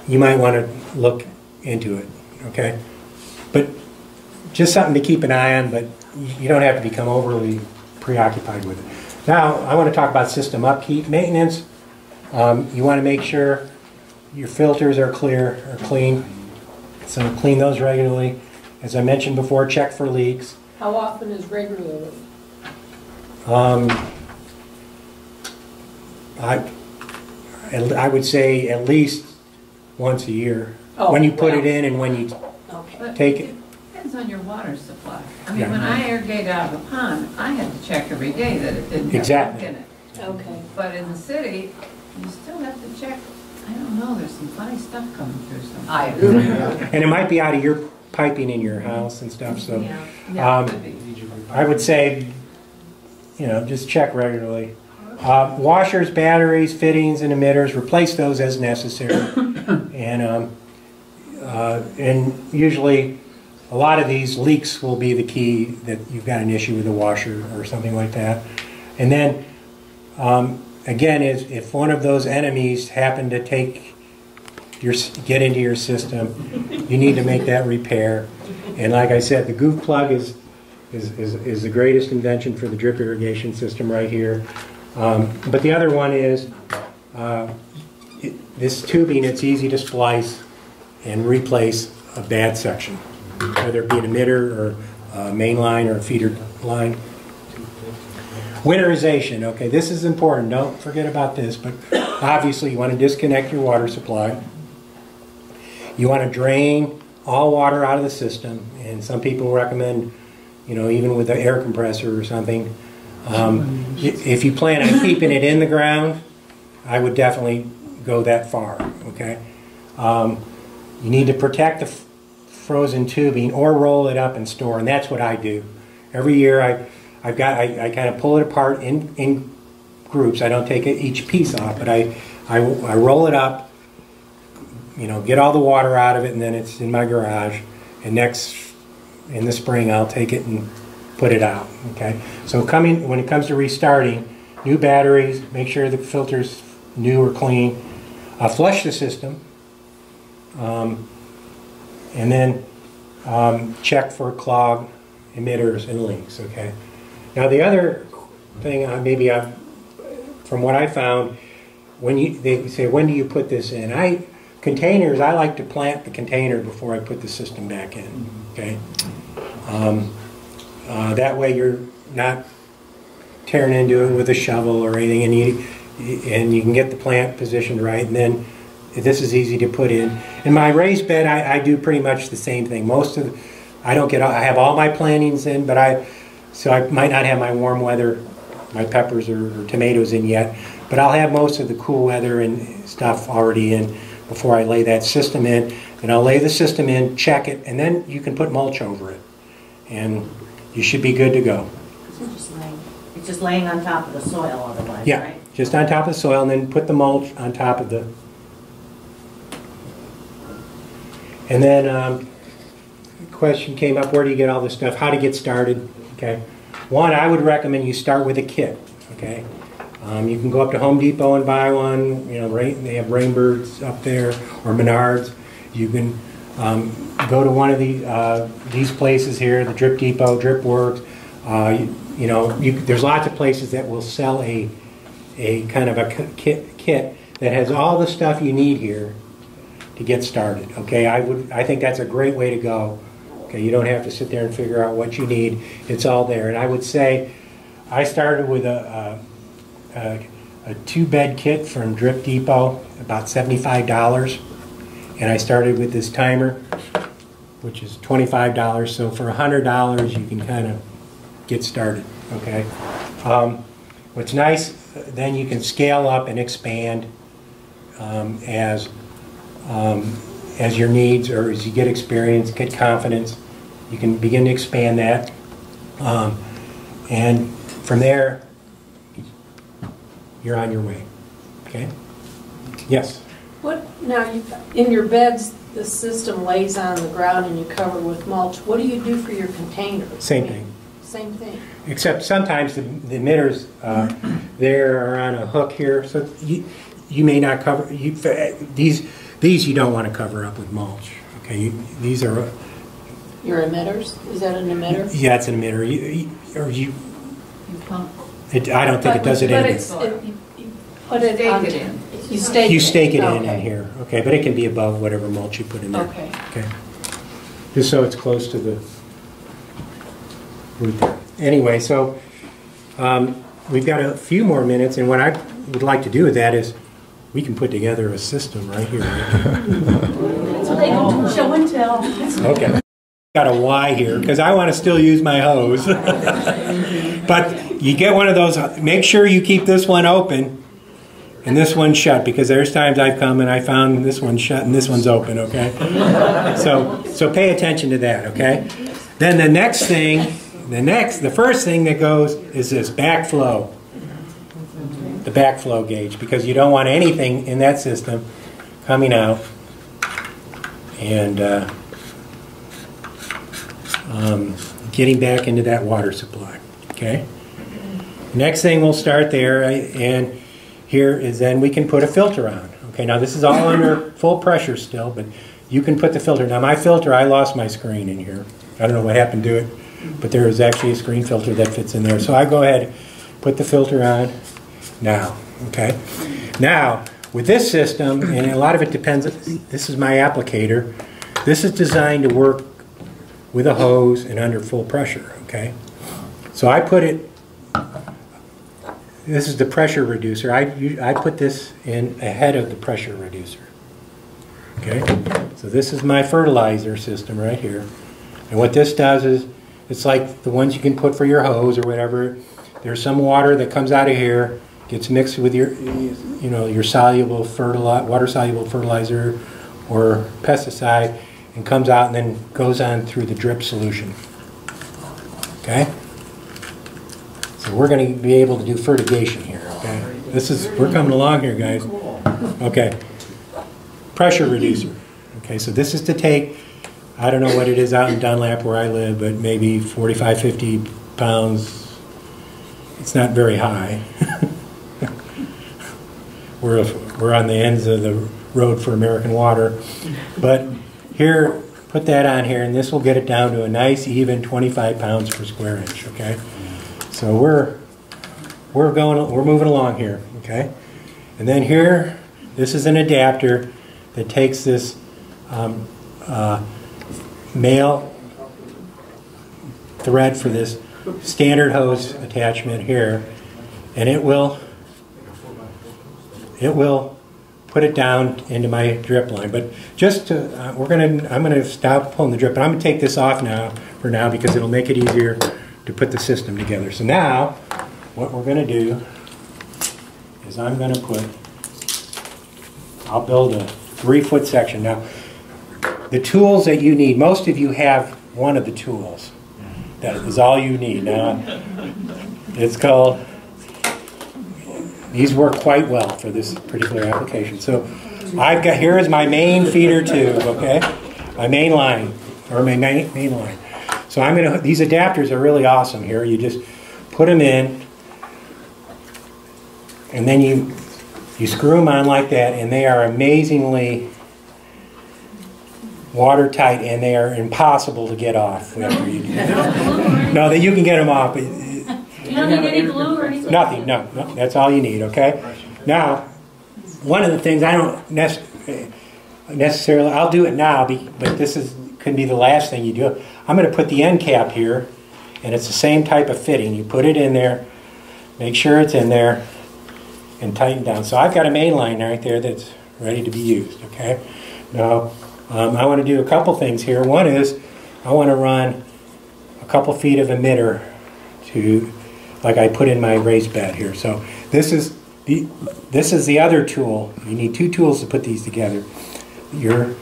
you might want to look into it, okay? But just something to keep an eye on, but you don't have to become overly preoccupied with it. Now, I want to talk about system upkeep. Maintenance, you want to make sure your filters are clear, or clean. So clean those regularly. As I mentioned before, check for leaks. How often is regularly? I would say at least once a year. Oh, When you put well. it in and when you Okay. But take it. depends on your water supply. I mean, Yeah. when I irrigate out of a pond, I had to check every day that it didn't have Exactly. junk in it. Okay. But in the city, you still have to check. I don't know, there's some funny stuff coming through sometimes. I agree. And it might be out of your piping in your house and stuff, so Yeah, it could be. I would say, just check regularly. Washers, batteries, fittings, and emitters, replace those as necessary. And usually, a lot of these leaks will be the key that you've got an issue with the washer or something like that. And then, again, if one of those enemies happen to get into your system, you need to make that repair. And like I said, the goof plug is the greatest invention for the drip irrigation system right here. But the other one is this tubing. It's easy to splice and replace a bad section, whether it be an emitter or a main line or a feeder line. Winterization, okay, this is important. Don't forget about this, but obviously you want to disconnect your water supply. You want to drain all water out of the system, and some people recommend, even with an air compressor or something. If you plan on keeping it in the ground, I would definitely go that far, okay? You need to protect the frozen tubing or roll it up and store, and that's what I do. Every year I kind of pull it apart in groups. I don't take each piece off, but I roll it up, get all the water out of it, and then it's in my garage. And in the spring, I'll take it and put it out. Okay. So when it comes to restarting, new batteries, make sure the filter's new or clean. Flush the system, and then check for clogged emitters and leaks. Okay. Now the other thing, from what I found, they say, when do you put this in? Containers, I like to plant the container before I put the system back in. Okay. That way you're not tearing into it with a shovel or anything, and you can get the plant positioned right, and then this is easy to put in. In my raised bed, I do pretty much the same thing. I have all my plantings in, so I might not have my warm weather, my peppers or tomatoes in yet, but I'll have most of the cool weather and stuff already in before I lay that system in. And I'll lay the system in, check it, and then you can put mulch over it. And you should be good to go. It's just laying on top of the soil otherwise, Yeah, right? just on top of the soil, and then put the mulch on top of the... And then the question came up, where do you get all this stuff? How to get started, okay? One, I would recommend you start with a kit, okay? You can go up to Home Depot and buy one. They have Rainbirds up there, or Menards. You can go to one of these places here, the Drip Depot, Drip Works. There's lots of places that will sell a kind of a kit that has all the stuff you need here to get started. Okay, I think that's a great way to go. Okay, you don't have to sit there and figure out what you need. It's all there. And I would say I started with a 2-bed kit from Drip Depot, about $75. And I started with this timer, which is $25. So for $100, you can kind of get started. Okay. What's nice, then you can scale up and expand as your needs, or as you get experience, get confidence. You can begin to expand that, and from there, you're on your way. Okay. Yes. In your beds, the system lays on the ground and you cover with mulch. What do you do for your containers? Same thing. Same thing. Except sometimes the emitters there are on a hook here, so you may not cover these you don't want to cover up with mulch. Okay, these are Your emitters? Is that an emitter? Yeah, it's an emitter. You pump. I don't think it does it but in. You put it Stake on. it in. You stake it in Okay. here. Okay, but it can be above whatever mulch you put in there. Okay. Okay. Just so it's close to the root there. Anyway, so we've got a few more minutes, and what I would like to do with that is we can put together a system right here. So they can do show and tell. Okay. Got a Y here because I want to still use my hose. But you get one of those, make sure you keep this one open and this one shut, because there's times I've come and I found this one shut and this one's open, okay? So pay attention to that, okay? Then the next thing, the first thing that goes is this backflow. The backflow gauge, because you don't want anything in that system coming out and getting back into that water supply, okay? Next thing we'll start there, and here is then we can put a filter on. Okay, now this is all under full pressure still, but you can put the filter. Now my filter, I lost my screen in here. I don't know what happened to it, but there is actually a screen filter that fits in there. So I go ahead, put the filter on now, okay? Now, with this system, and a lot of it depends, this is my applicator. This is designed to work with a hose and under full pressure, okay? So I put it, this is the pressure reducer. I put this in ahead of the pressure reducer. Okay? So this is my fertilizer system right here. And what this does is, it's like the ones you can put for your hose or whatever. There's some water that comes out of here, gets mixed with your, you know, your soluble water-soluble fertilizer or pesticide, and comes out and then goes on through the drip solution. Okay? So we're going to be able to do fertigation here, okay? We're coming along here, guys. Okay. Pressure reducer. Okay, so this is to take, I don't know what it is out in Dunlap where I live, but maybe 45, 50 pounds. It's not very high. We're on the ends of the road for American Water. But here, put that on here, and this will get it down to a nice, even 25 pounds per square inch, okay? So we're moving along here, okay? And then here, this is an adapter that takes this male thread for this standard hose attachment here, and it will put it down into my drip line. But just to, I'm gonna stop pulling the drip, but I'm gonna take this off for now because it'll make it easier to put the system together. So now, what we're going to do is I'll build a 3-foot section. Now, the tools that you need, most of you have one of the tools. That is all you need. Now, it's called, these work quite well for this particular application. So, here is my main feeder tube, okay? My main line, or my main line. So these adapters are really awesome here. You just put them in, and then you screw them on like that, and they are amazingly watertight, and they are impossible to get off. Whatever you do. No, that you can get them off. But You don't need any glue or anything? Nothing, no, that's all you need, okay? Now, one of the things I don't necessarily, I'll do it now, but this could be the last thing you do. I'm going to put the end cap here, and it's the same type of fitting. You put it in there, make sure it's in there, and tighten down. So I've got a main line right there that's ready to be used, okay? Now, I want to do a couple things here. One is, I want to run a couple feet of emitter like I put in my raised bed here. So this is the other tool. You need 2 tools to put these together. Your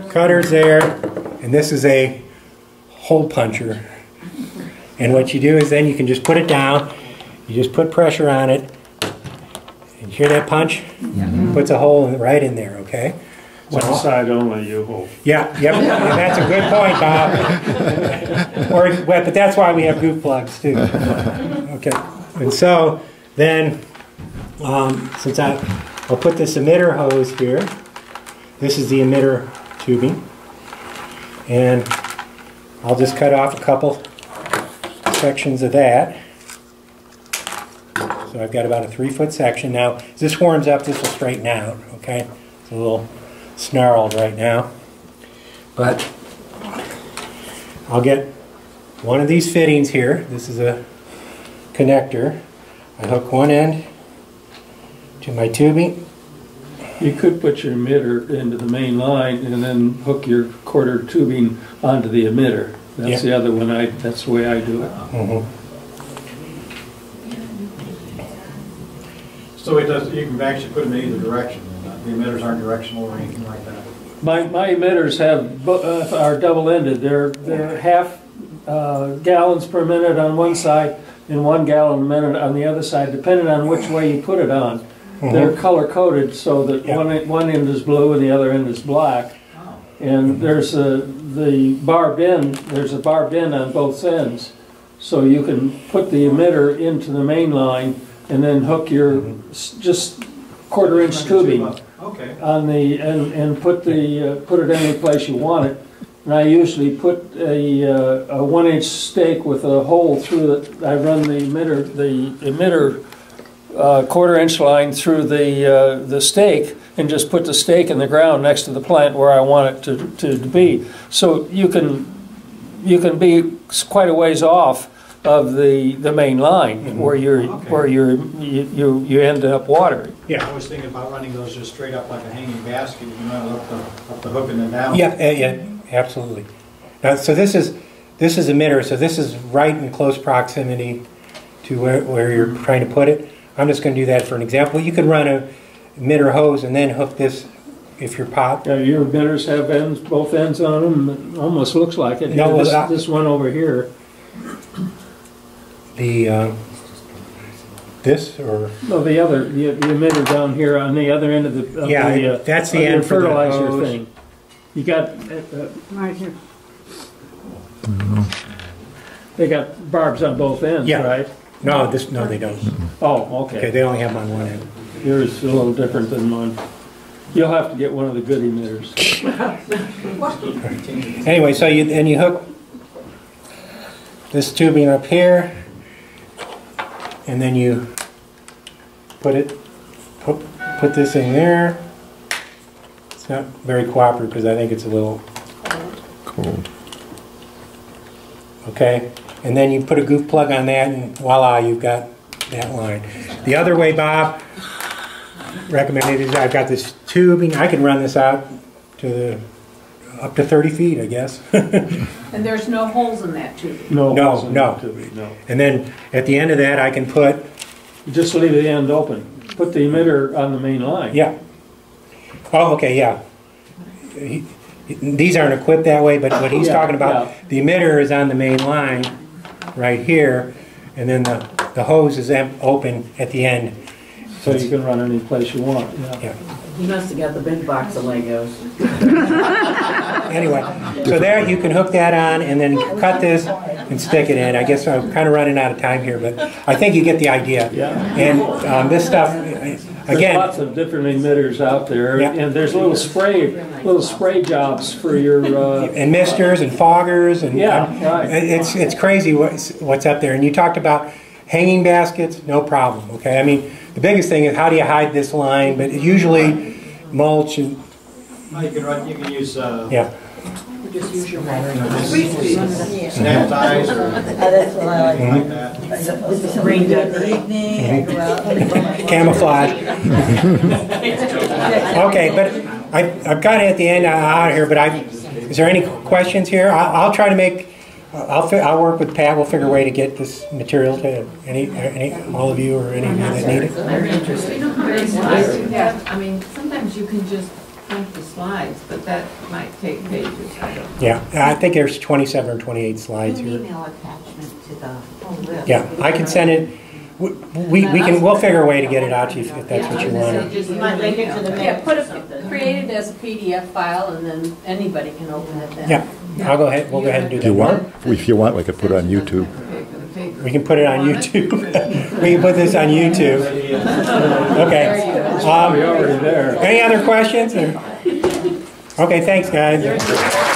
cutter's there, and this is a hole puncher. And what you do is then you can just put it down, you just put pressure on it, and you hear that punch? Yeah. Puts a hole right in there, okay? One side only you hold. Yeah, yep, that's a good point, Bob. But that's why we have goof plugs too. Okay, and so then, since I'll put this emitter hose here. This is the emitter tubing, and I'll just cut off a couple sections of that. So I've got about a 3-foot section. Now, as this warms up, this will straighten out, okay? It's a little snarled right now. But I'll get one of these fittings here. This is a connector. I hook one end to my tubing. You could put your emitter into the main line and then hook your quarter tubing onto the emitter. That's Yeah. the other one. That's the way I do it. Mhm. So it does, you can actually put them in either direction. The emitters aren't directional or anything like that. My emitters are double-ended. They're half gallons per minute on one side and 1 gallon a minute on the other side, depending on which way you put it on. They're color-coded so that Yeah. one end is blue and the other end is black. And there's the barbed end. There's a barbed end on both ends, so you can put the emitter into the main line and then hook your just quarter-inch tubing Okay. on the and put it any place you want it. And I usually put a 1-inch stake with a hole through it. I run the emitter quarter-inch line through the stake and just put the stake in the ground next to the plant where I want it to be. So you can be quite a ways off of the main line where you end up watering. Yeah. I was thinking about running those just straight up like a hanging basket. You can run it up the hook and then down. Yeah, yeah, absolutely. Now, so this is emitter, so this is right in close proximity to where you're trying to put it. I'm just going to do that for an example. You could run a emitter hose and then hook this if your pot. Yeah, your emitters have ends, both ends on them. It almost looks like it. No, This one over here. This or No, the emitter down here on the other end of the that's the of your end for the fertilizer hose. thing. You got Right here. they got barbs on both ends, Yeah. right? no, they don't. Oh, Okay, okay. they only have on one end. Yours is a little different than mine. You'll have to get one of the good emitters. Anyway, so you hook this tubing up here, and then you put this in there. It's not very cooperative because I think it's a little Cold. okay. And then you put a goof plug on that, and voila, you've got that line. The other way Bob recommended is I've got this tubing. I can run this out to up to 30 feet, I guess. And there's no holes in that tubing? No. No, it wasn't no. to be, no. And then at the end of that, I can put, You just leave the end open. Put the emitter on the main line. yeah. Oh, okay, yeah. These aren't equipped that way, but what he's Yeah, talking about, the emitter is on the main line right here, and then the hose is open at the end. So you can run any place you want. Yeah. Yeah. He must have got the big box of Legos. Anyway, so there you can hook that on and then cut this and stick it in. I guess I'm kind of running out of time here, but I think you get the idea. Yeah. And this stuff, There's again, lots of different emitters out there, Yeah. and there's little spray jobs for your. and misters and foggers and Yeah, right. it's crazy what's up there. And you talked about hanging baskets, no problem. Okay, I mean the biggest thing is how do you hide this line? But usually mulch and You can use yeah. Just use your water. snap ties or That's what I like that. Rain evening. Camouflage. Okay, but I've got it at the end out of here. But is there any questions here? I'll try to make. I'll work with Pat. We'll figure a way to get this material to all of you or any of you that need it. Very interesting. You know how many slides you have? I mean, sometimes you can just print the slides, but that might take pages. I don't know. Yeah, I think there's 27 or 28 slides here. Email attachment to the list. Yeah, I can send it. We'll figure a way to get it out to you if that's what you want. You might link it to the Yeah, mail put or it, something. create it as a PDF file, and then anybody can open it then. Yeah, I'll go ahead. We'll go ahead and do If you that. want, if you want, we could put it on YouTube. We can put it on YouTube. We can put this on YouTube. Okay. You're already there. Any other questions? Okay, thanks, guys.